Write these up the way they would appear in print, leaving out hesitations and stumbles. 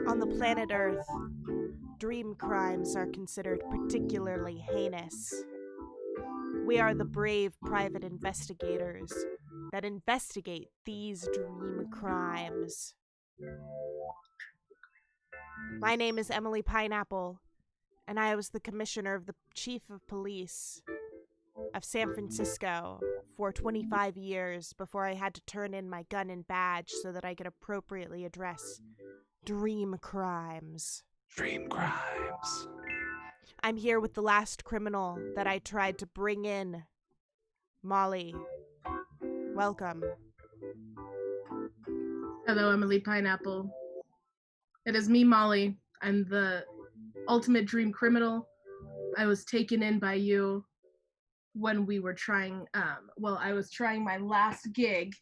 On the planet Earth, dream crimes are considered particularly heinous. We are the brave private investigators that investigate these dream crimes. My name is Emily Pineapple, and I was the commissioner of the chief of police of San Francisco for 25 years before I had to turn in my gun and badge so that I could appropriately address dream crimes. Dream crimes. I'm here with the last criminal that I tried to bring in, Molly. Welcome. Hello, Emily Pineapple. It is me, Molly. I'm the ultimate dream criminal. I was taken in by you when we were trying, I was trying my last gig.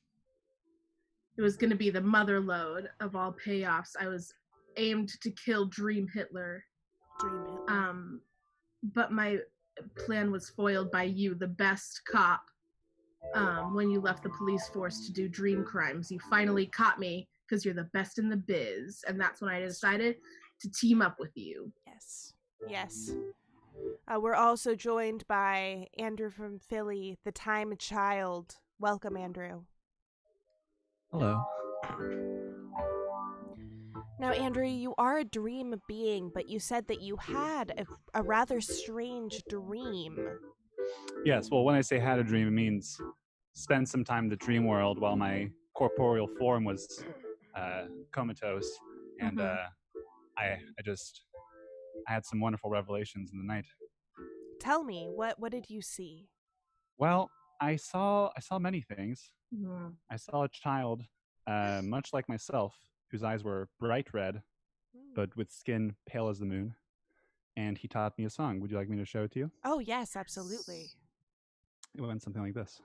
It was going to be the mother lode of all payoffs. I was aimed to kill Dream Hitler. But my plan was foiled by you, the best cop. When you left the police force to do dream crimes, you finally caught me because you're the best in the biz, and that's when I decided to team up with you. Yes. We're also joined by Andrew from Philly, the time child. Welcome, Andrew. Hello. Now, Andrew, you are a dream being, but you said that you had a rather strange dream. Yes, well, when I say had a dream, it means spend some time in the dream world while my corporeal form was comatose, and I had some wonderful revelations in the night. Tell me, what did you see? Well, I saw many things. Mm-hmm. I saw a child, much like myself, whose eyes were bright red, but with skin pale as the moon. And he taught me a song. Would you like me to show it to you? Oh, yes, absolutely. It went something like this.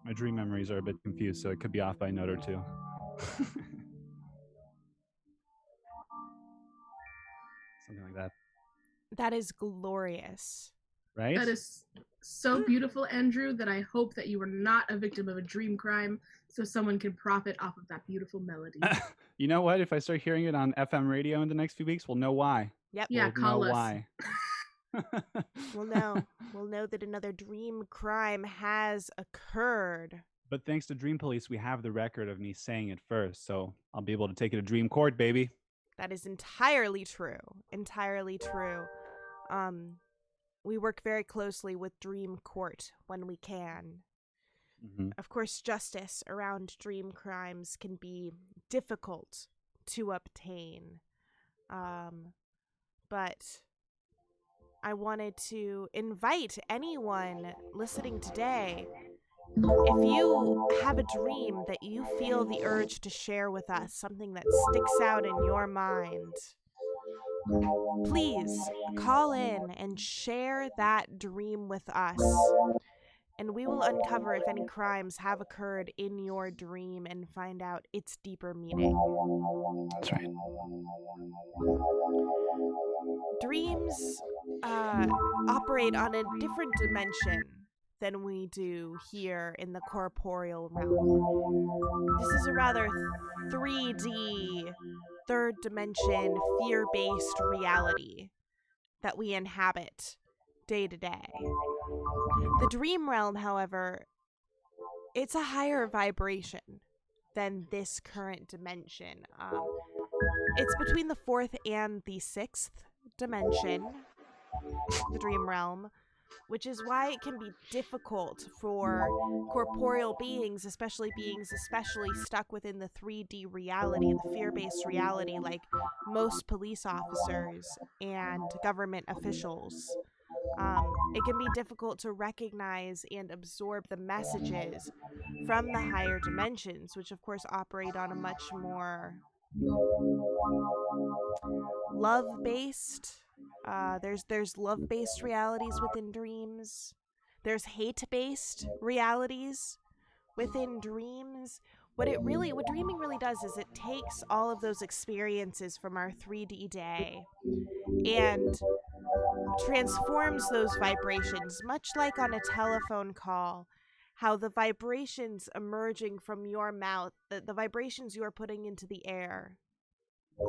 My dream memories are a bit confused, so it could be off by a note or two. Something like that. That is glorious. Right? That is so beautiful, Andrew, that I hope that you are not a victim of a dream crime so someone can profit off of that beautiful melody. You know what? If I start hearing it on FM radio in the next few weeks, we'll know why. Yep. Yeah, call us. Why. We'll know. We'll know that another dream crime has occurred. But thanks to Dream Police, we have the record of me saying it first, so I'll be able to take it to Dream Court, baby. That is entirely true. Entirely true. We work very closely with Dream Court when we can. Mm-hmm. Of course, justice around dream crimes can be difficult to obtain. But I wanted to invite anyone listening today, if you have a dream that you feel the urge to share with us, something that sticks out in your mind, please call in and share that dream with us. And we will uncover if any crimes have occurred in your dream and find out its deeper meaning. That's right. Dreams operate on a different dimension than we do here in the corporeal realm. This is a rather 3D, third dimension, fear-based reality that we inhabit day to day. The dream realm, however, it's a higher vibration than this current dimension. It's between the fourth and the sixth dimension, the dream realm, which is why it can be difficult for corporeal beings, especially stuck within the 3D reality, the fear-based reality, like most police officers and government officials. It can be difficult to recognize and absorb the messages from the higher dimensions, which of course operate on a much more love-based. There's love-based realities within dreams. There's hate-based realities within dreams. What dreaming really does is it takes all of those experiences from our 3D day and transforms those vibrations, much like on a telephone call, how the vibrations emerging from your mouth, the vibrations you are putting into the air,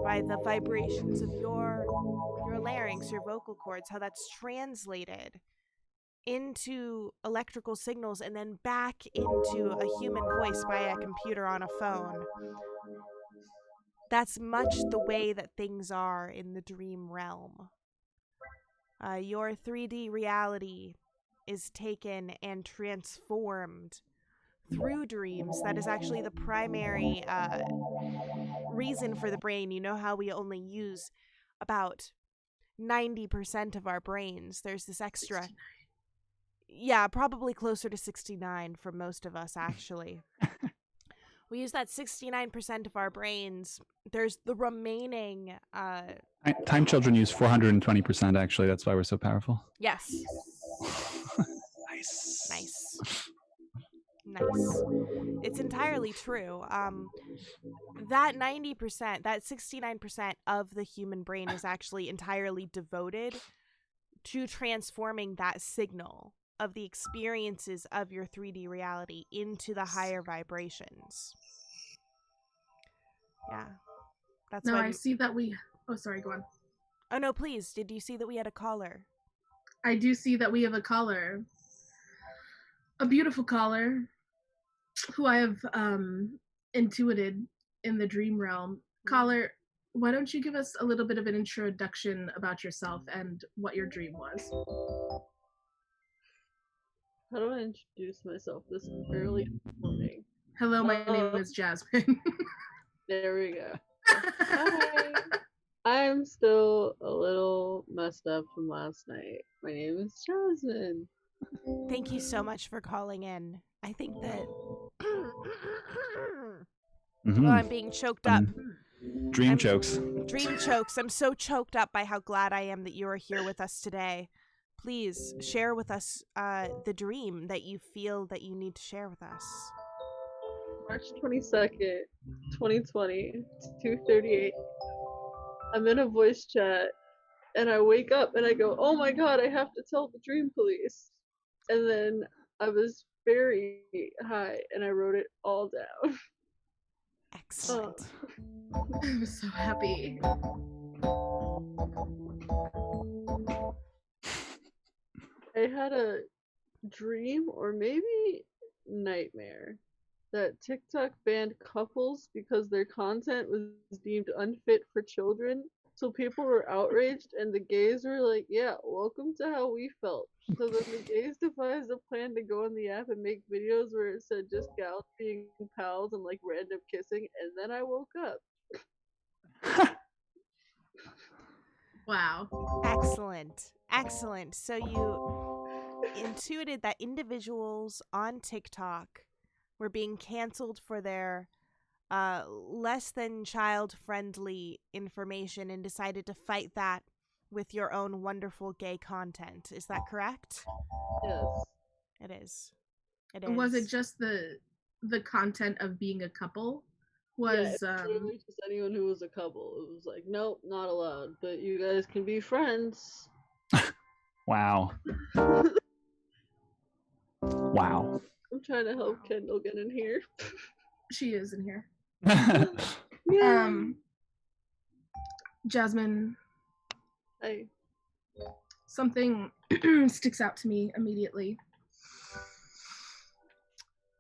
by the vibrations of your larynx, your vocal cords, how that's translated into electrical signals and then back into a human voice by a computer on a phone. That's much the way that things are in the dream realm. Your 3D reality is taken and transformed through dreams. That is actually the primary reason for the brain. You know how we only use about 90% of our brains. There's this extra 69. Yeah, probably closer to 69 for most of us, actually. We use that 69% of our brains. There's the remaining Time children use 420%, actually. That's why we're so powerful. yes. Nice. Nice. It's entirely true. That 90%, that 69% of the human brain is actually entirely devoted to transforming that signal of the experiences of your 3D reality into the higher vibrations. Yeah. That's Now why I see that we... Oh, sorry, go on. Oh no, please. Did you see that we had a caller? I do see that we have a caller. A beautiful caller who I have intuited in the dream realm. Caller, why don't you give us a little bit of an introduction about yourself and what your dream was? How do I introduce myself this early in the morning? Hello, my name is Jasmine. There we go. Hi. I'm still a little messed up from last night. My name is Jasmine. Thank you so much for calling in. I think that Mm-hmm. Oh, I'm being choked up. Dream chokes. Dream chokes. I'm so choked up by how glad I am that you are here with us today. Please share with us the dream that you feel that you need to share with us. March 22nd, 2020, 2:38. I'm in a voice chat and I wake up and I go, oh my god, I have to tell the dream police. And then I was very high and I wrote it all down. Excellent. I'm so happy. I had a dream or maybe nightmare that TikTok banned couples because their content was deemed unfit for children. So people were outraged and the gays were like, yeah, welcome to how we felt. So then the gays devised a plan to go on the app and make videos where it said just gals being pals and like random kissing, and then I woke up. Wow. Excellent. So you intuited that individuals on TikTok were being canceled for their less than child-friendly information and decided to fight that with your own wonderful gay content. Is that correct? Yes. It is. It is. Was it just the content of being a couple? Was yeah, literally just anyone who was a couple. It was like, nope, not allowed. But you guys can be friends. Wow. Wow. I'm trying to help Kendall get in here. she is in here. Yeah. Jasmine, Hey. something sticks out to me immediately.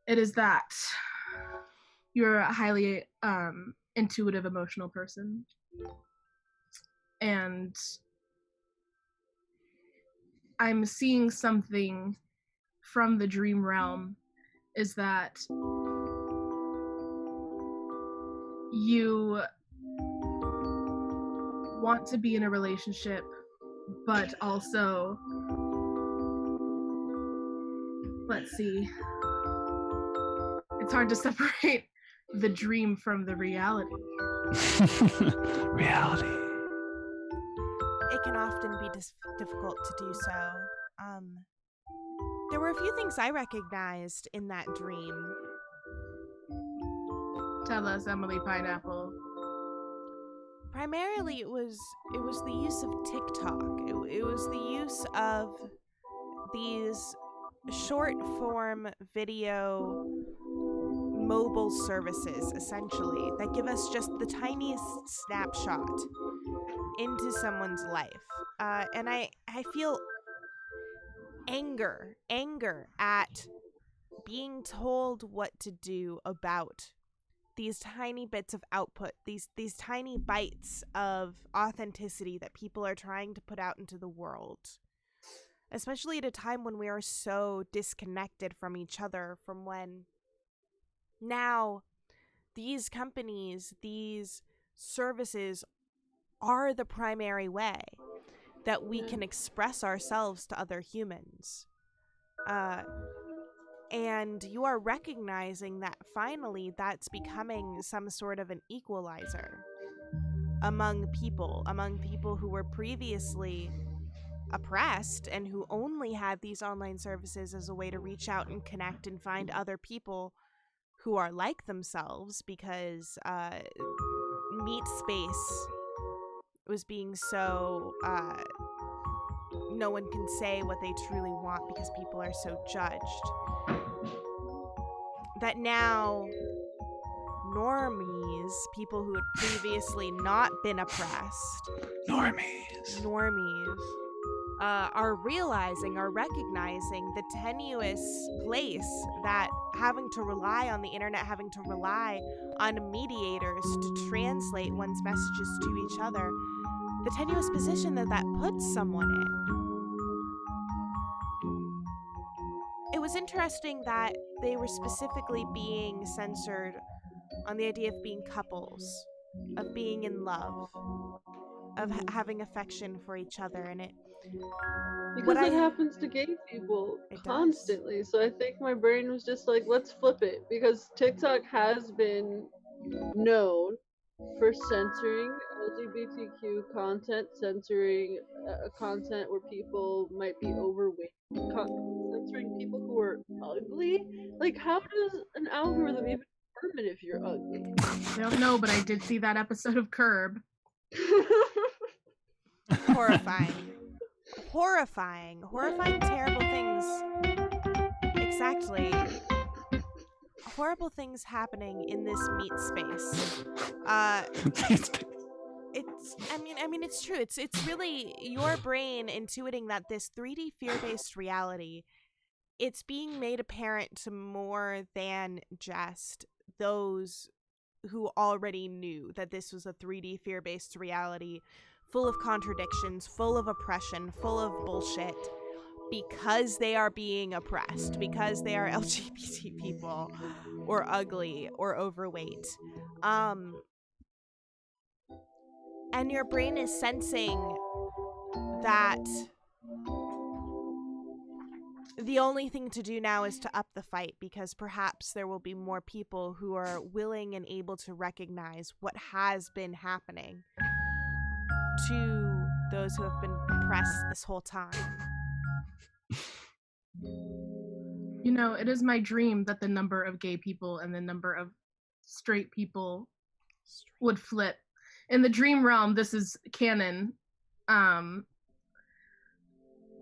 It is that you're a highly intuitive, emotional person. And I'm seeing something from the dream realm is that you want to be in a relationship, but also, let's see, it's hard to separate the dream from the reality. Reality. It can often be difficult to do so. There were a few things I recognized in that dream. Tell us, Emily Pineapple. Primarily, it was the use of TikTok. It was the use of these short form video mobile services, essentially, that give us just the tiniest snapshot into someone's life. And I feel anger at being told what to do about these tiny bits of output, these tiny bites of authenticity that people are trying to put out into the world, especially at a time when we are so disconnected from each other, from when now these companies, these services are the primary way that we can express ourselves to other humans. And you are recognizing that finally that's becoming some sort of an equalizer among people who were previously oppressed and who only had these online services as a way to reach out and connect and find other people who are like themselves, because meat space was being so no one can say what they truly want because people are so judged, that now normies, people who had previously not been oppressed, normies, are recognizing the tenuous place that having to rely on the internet, having to rely on mediators to translate one's messages to each other, the tenuous position that puts someone in. It was interesting that they were specifically being censored on the idea of being couples, of being in love, of having affection for each other, and it happens to gay people It constantly. So I think my brain was just like, let's flip it, because TikTok has been known for censoring LGBTQ content, censoring content where people might be overweight, censoring people who are ugly. Like, how does an algorithm even determine if you're ugly? I don't know, but I did see that episode of Curb. horrifying, terrible things. Exactly. Horrible things happening in this meat space. It's true. It's really your brain intuiting that this 3D fear-based reality, it's being made apparent to more than just those who already knew that this was a 3D fear-based reality, full of contradictions, full of oppression, full of bullshit, because they are being oppressed, because they are LGBT people, or ugly, or overweight. And your brain is sensing that the only thing to do now is to up the fight, because perhaps there will be more people who are willing and able to recognize what has been happening to those who have been oppressed this whole time. You know, it is my dream that the number of gay people and the number of straight people would flip. In the dream realm, this is canon,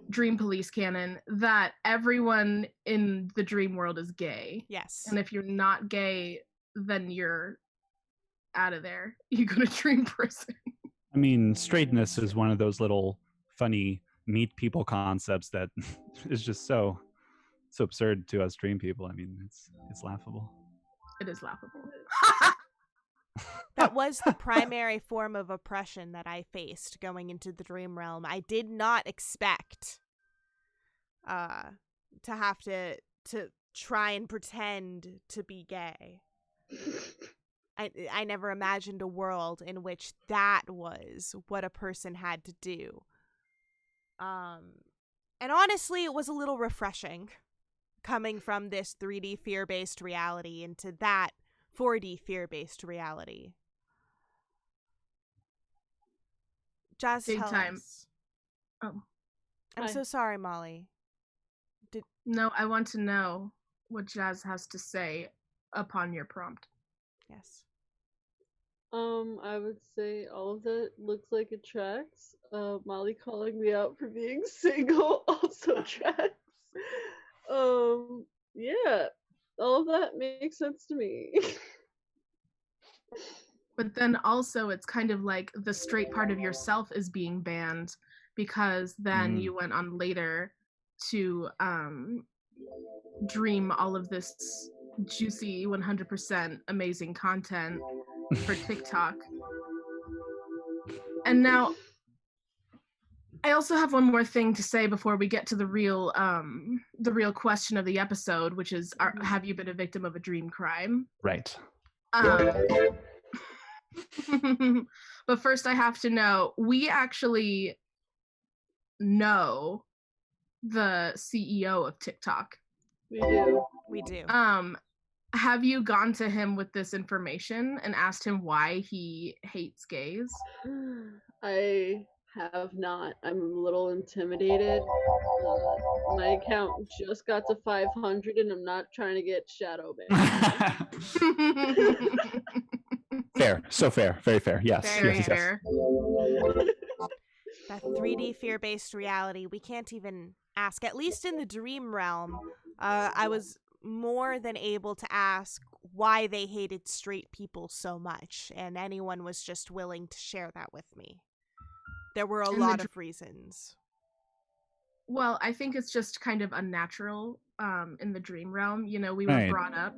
Dream Police canon, that everyone in the dream world is gay. Yes. And if you're not gay, then you're out of there. You go to dream prison. I mean, straightness is one of those little funny meet people concepts that is just so absurd to us dream people. I mean, it's laughable. It is laughable. That was the primary form of oppression that I faced going into the dream realm. I did not expect to have to try and pretend to be gay. I never imagined a world in which that was what a person had to do. And honestly, it was a little refreshing coming from this 3D fear-based reality into that 4D fear-based reality. Jazz, Big tell time. us. Oh. I'm Hi. so sorry, Molly. No, I want to know what Jazz has to say upon your prompt. Yes. I would say all of that looks like it tracks. Molly calling me out for being single also tracks. Yeah, all of that makes sense to me. But then also it's kind of like the straight part of yourself is being banned because then you went on later to dream all of this juicy 100% amazing content for TikTok. And now I also have one more thing to say before we get to the real question of the episode, which is have you been a victim of a dream crime? Right. But first I have to know, we actually know the CEO of TikTok. We do. We do. Have you gone to him with this information and asked him why he hates gays? I have not. I'm a little intimidated. My account just got to 500 and I'm not trying to get shadow banned. Fair. So fair. Very fair. Yes. Very yes. fair. That 3D fear-based reality, we can't even ask. At least in the dream realm, I was more than able to ask why they hated straight people so much, and anyone was just willing to share that with me. There were a lot of reasons. Well, I think it's just kind of unnatural in the dream realm. You know, we were brought up.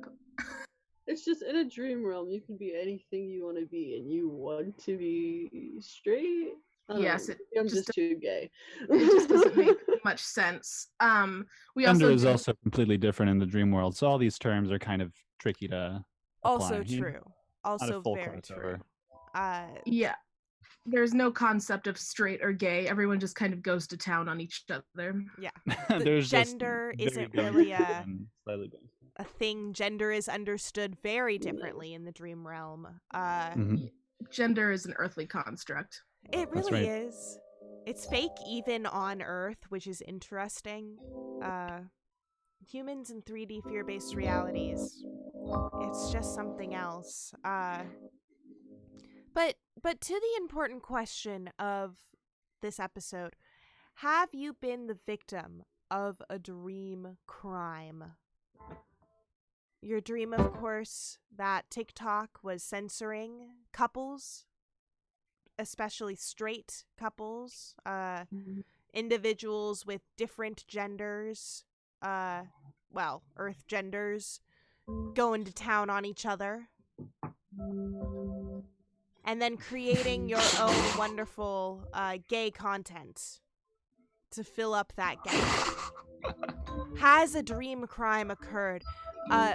It's just in a dream realm, you can be anything you want to be, and you want to be straight. Yes, I'm just too gay. It just doesn't make much sense. Gender is also completely different in the dream world, so all these terms are kind of tricky to apply. Also true. Also very true. Yeah. There's no concept of straight or gay. Everyone just kind of goes to town on each other. Yeah. There's gender isn't really a thing. Gender is understood very differently in the dream realm. Gender is an earthly construct. It really is. It's fake even on Earth, which is interesting. Humans in 3D fear-based realities, it's just something else. But to the important question of this episode, have you been the victim of a dream crime? Your dream, of course, that TikTok was censoring couples, especially straight couples, individuals with different genders, Earth genders, going to town on each other. And then creating your own wonderful gay content to fill up that gap. Has a dream crime occurred?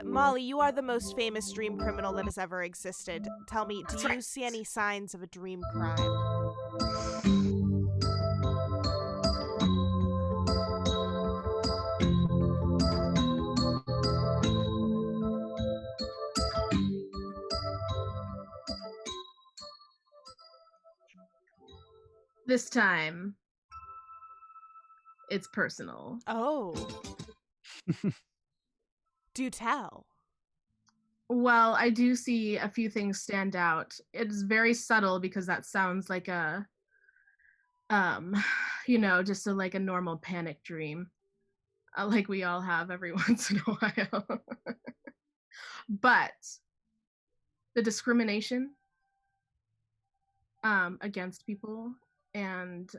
Molly, you are the most famous dream criminal that has ever existed. Tell me, do you see any signs of a dream crime? This time, it's personal. Oh. Do tell. Well, I do see a few things stand out. It's very subtle because that sounds like a, just like a normal panic dream, like we all have every once in a while. But the discrimination against people, and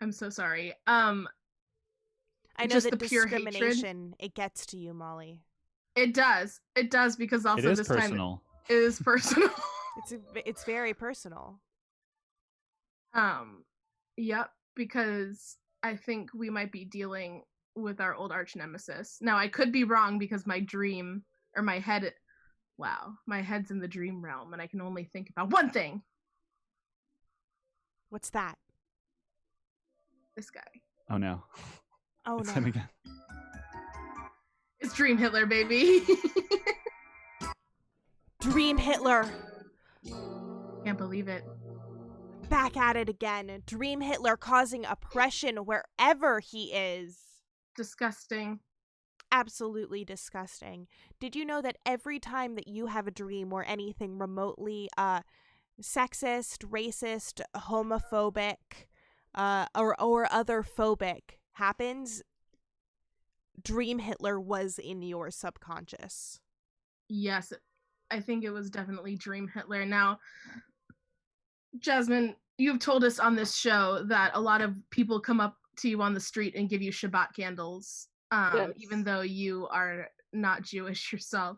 I'm so sorry. I know that discrimination, it gets to you, Molly. It does because also this personal. Time it is personal. It's very personal. Yep, because I think we might be dealing with our old arch nemesis. Now I could be wrong because my dream or my head's in the dream realm and I can only think about one thing. What's that? This guy. Oh no. Oh it's no. him again. It's Dream Hitler, baby. Dream Hitler. Can't believe it. Back at it again. Dream Hitler causing oppression wherever he is. Disgusting. Absolutely disgusting. Did you know that every time that you have a dream or anything remotely sexist, racist, homophobic, or other phobic happens, Dream Hitler was in your subconscious? Yes, I think it was definitely Dream Hitler. Now, Jasmine, you've told us on this show that a lot of people come up to you on the street and give you Shabbat candles, Yes. even though you are not Jewish yourself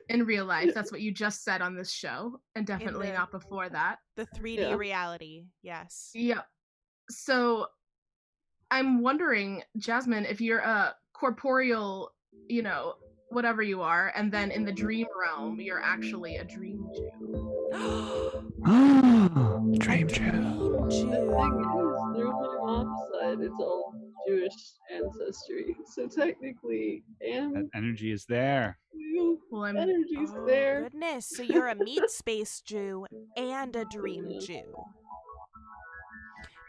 in real life. That's what you just said on this show, and definitely not before that. The 3D reality, yes. Yep. So I'm wondering, Jasmine, if you're a corporeal, whatever you are, and then in the dream realm, you're actually a dream Jew. Dream Jew. The thing is, through my mom's side, it's all Jewish ancestry. So technically, That energy is there. Well, I'm- energy's Oh, there. goodness. So you're a meat space Jew and a dream Yeah. Jew.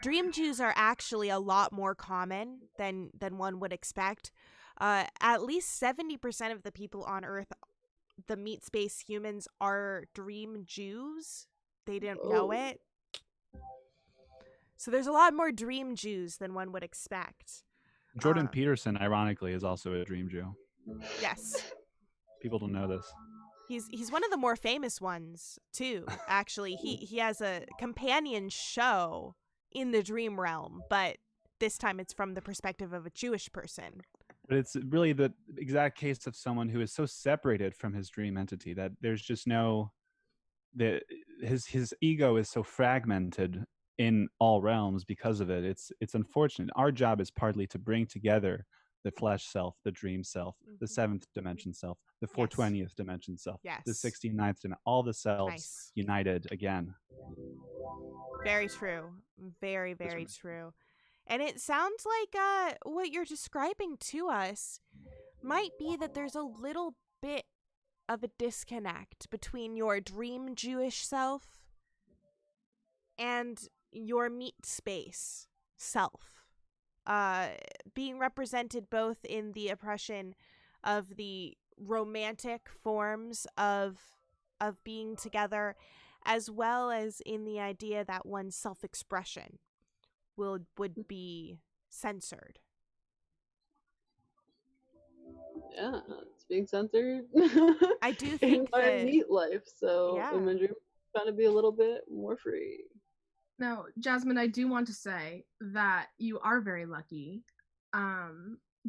Dream Jews are actually a lot more common than one would expect. At least 70% of the people on Earth, the meat space humans, are dream Jews. They didn't know it. So there's a lot more dream Jews than one would expect. Jordan Peterson, ironically, is also a dream Jew. Yes. People don't know this. He's one of the more famous ones, too, actually. He has a companion show in the dream realm, but this time it's from the perspective of a Jewish person. But it's really the exact case of someone who is so separated from his dream entity that there's just his ego is so fragmented in all realms because of it. It's unfortunate. Our job is partly to bring together the flesh self, the dream self, the 7th dimension self, the 420th dimension self, the 69th dimension, all the selves united again. Very true. Very, very true. And it sounds like what you're describing to us might be that there's a little bit of a disconnect between your dream Jewish self and your meat space self, being represented both in the oppression of the romantic forms of being together, as well as in the idea that one's self-expression would be censored. Yeah, it's being censored. I do in think my that meat life, so yeah. in my dream, trying to be a little bit more free. Now, Jasmine, I do want to say that you are very lucky,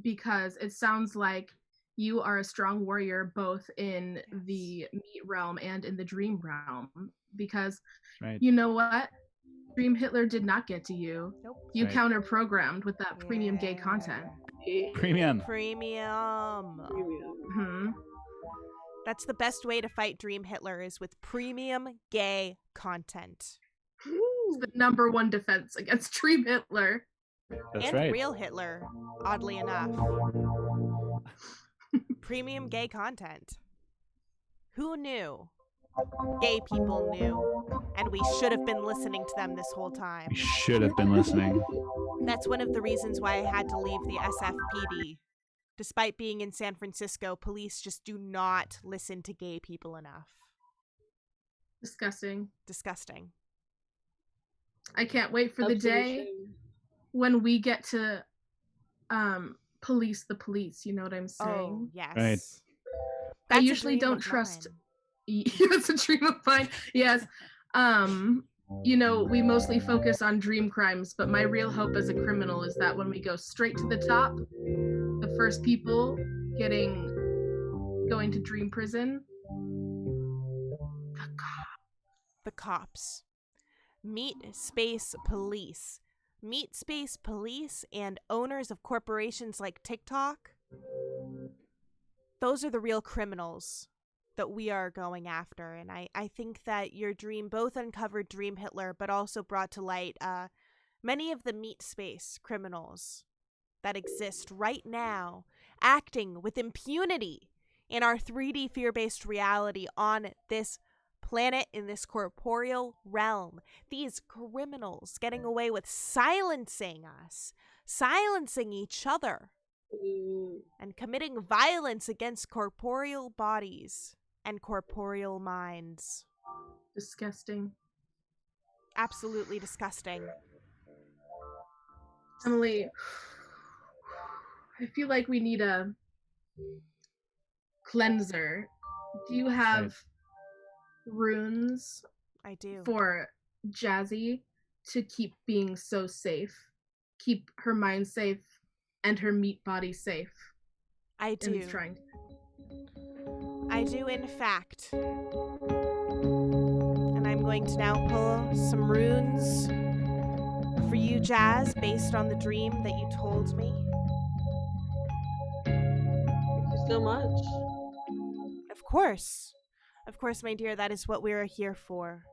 because it sounds like you are a strong warrior both in the meat realm and in the dream realm. Because you know what? Dream Hitler did not get to you. Nope. You counter-programmed with that premium gay content. Premium. Mm-hmm. That's the best way to fight Dream Hitler, is with premium gay content. It's the number one defense against Dream Hitler. That's and right. real Hitler, oddly enough. Premium gay content. Who knew? Gay people knew. And we should have been listening to them this whole time. We should have been listening. That's one of the reasons why I had to leave the SFPD. Despite being in San Francisco, police just do not listen to gay people enough. Disgusting. I can't wait for the day when we get to police the police. You know what I'm saying? Oh, yes. Right. I usually don't trust. It's a dream of mine. Yes. We mostly focus on dream crimes, but my real hope as a criminal is that when we go straight to the top, the first people going to dream prison, the cops. Meat space police. Meat space police and owners of corporations like TikTok. Those are the real criminals that we are going after. And I think that your dream both uncovered Dream Hitler, but also brought to light many of the meat space criminals that exist right now, acting with impunity in our 3D fear-based reality on this planet in this corporeal realm. These criminals getting away with silencing us, silencing each other, and committing violence against corporeal bodies and corporeal minds. Disgusting. Absolutely disgusting. Emily, I feel like we need a cleanser. Do you have runes I do. for Jazzy to keep being so safe? Keep her mind safe and her meat body safe I in these do. trying. I do, in fact. And I'm going to now pull some runes for you, Jazz, based on the dream that you told me. Thank you so much. Of course. Of course, my dear, that is what we are here for.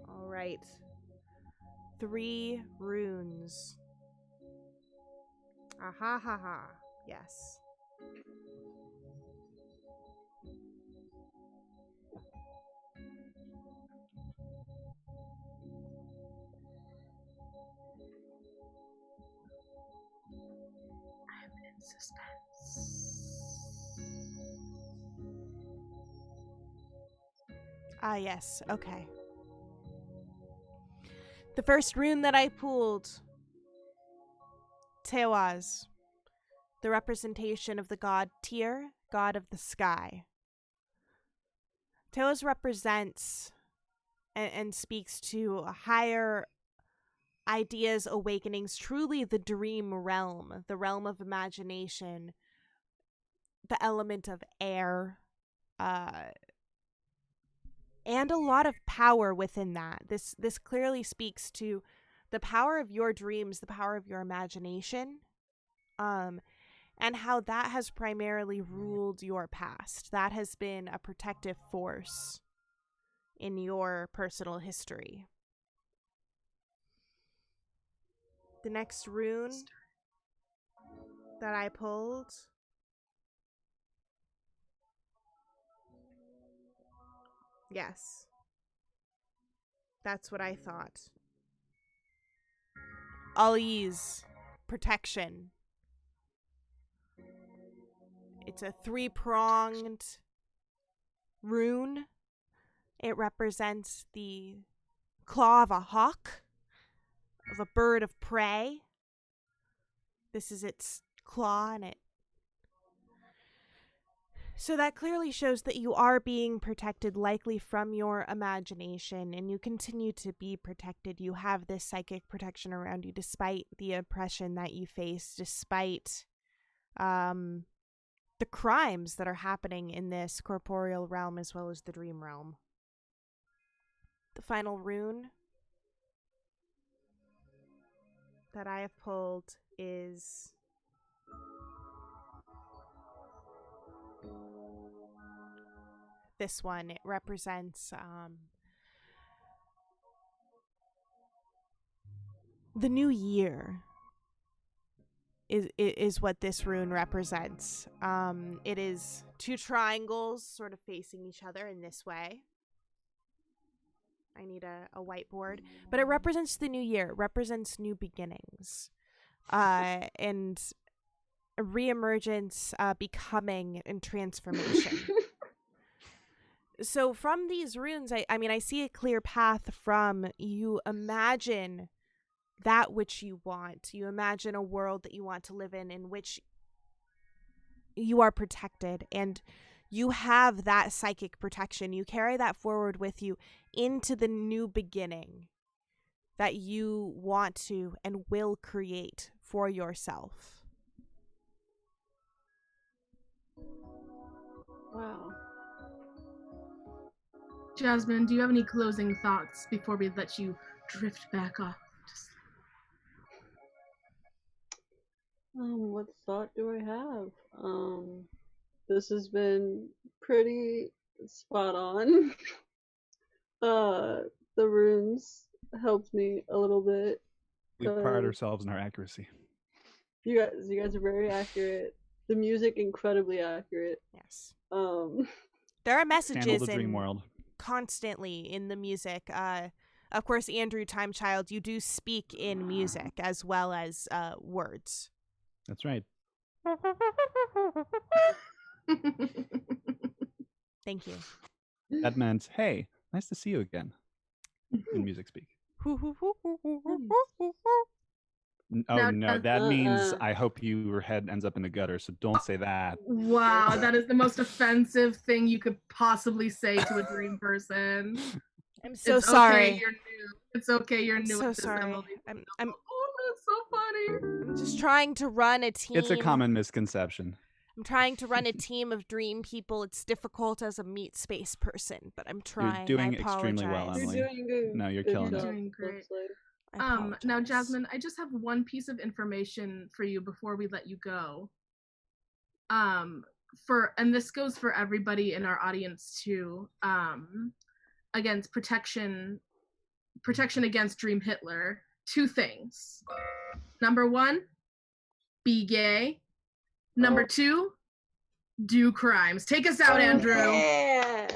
All right. 3 runes. Aha ha ha. Yes. I'm in suspense. Ah, yes. Okay. The first rune that I pulled, Teoaz, the representation of the god Tyr, god of the sky. Teoaz represents and speaks to higher ideas, awakenings, truly the dream realm, the realm of imagination, the element of air, and a lot of power within that. This clearly speaks to the power of your dreams, the power of your imagination, and how that has primarily ruled your past. That has been a protective force in your personal history. The next rune that I pulled, yes, that's what I thought. Ali's protection. It's a 3-pronged rune. It represents the claw of a hawk, of a bird of prey. This is its claw, and it. So that clearly shows that you are being protected, likely from your imagination, and you continue to be protected. You have this psychic protection around you, despite the oppression that you face, despite the crimes that are happening in this corporeal realm as well as the dream realm. The final rune that I have pulled is this one. It represents the new year. Is what this rune represents. It is 2 triangles sort of facing each other in this way. I need a whiteboard. But it represents the new year. It represents new beginnings. And reemergence, becoming, and transformation. So from these runes, I mean, I see a clear path from you imagine that which you want. You imagine a world that you want to live in which you are protected, and you have that psychic protection. You carry that forward with you into the new beginning that you want to and will create for yourself. Wow. Jasmine, do you have any closing thoughts before we let you drift back off? What thought do I have? This has been pretty spot on. The runes helped me a little bit. We pride ourselves in our accuracy. You guys are very accurate. The music incredibly accurate. Yes. Um, There are Handle messages the dream in world. constantly in the music. Of course, Andrew Time Child, you do speak in music as well as words. That's right. Thank you. That meant, hey, nice to see you again, in music speak. Oh Now, no, that means Uh-uh. I hope your head ends up in the gutter. So don't say that. wow, that is the most offensive thing you could possibly say to a dream person. I'm so It's sorry. okay, you're new. It's okay, you're I'm new so at this, sorry. Emily. I'm Oh, that's so funny. I'm just trying to run a team. It's a common misconception. I'm trying to run a team of dream people. It's difficult as a meat space person, but I'm trying. You're doing I extremely well, apologize. Emily. You're doing good. No, you're good killing You're it. job, doing great. looks like. I Now, apologize. Jasmine, I just have one piece of information for you before we let you go. And this goes for everybody in our audience too. Against protection against Dream Hitler. 2 things. Number 1, be gay. Number 2, do crimes. Take us out, Andrew. Yeah.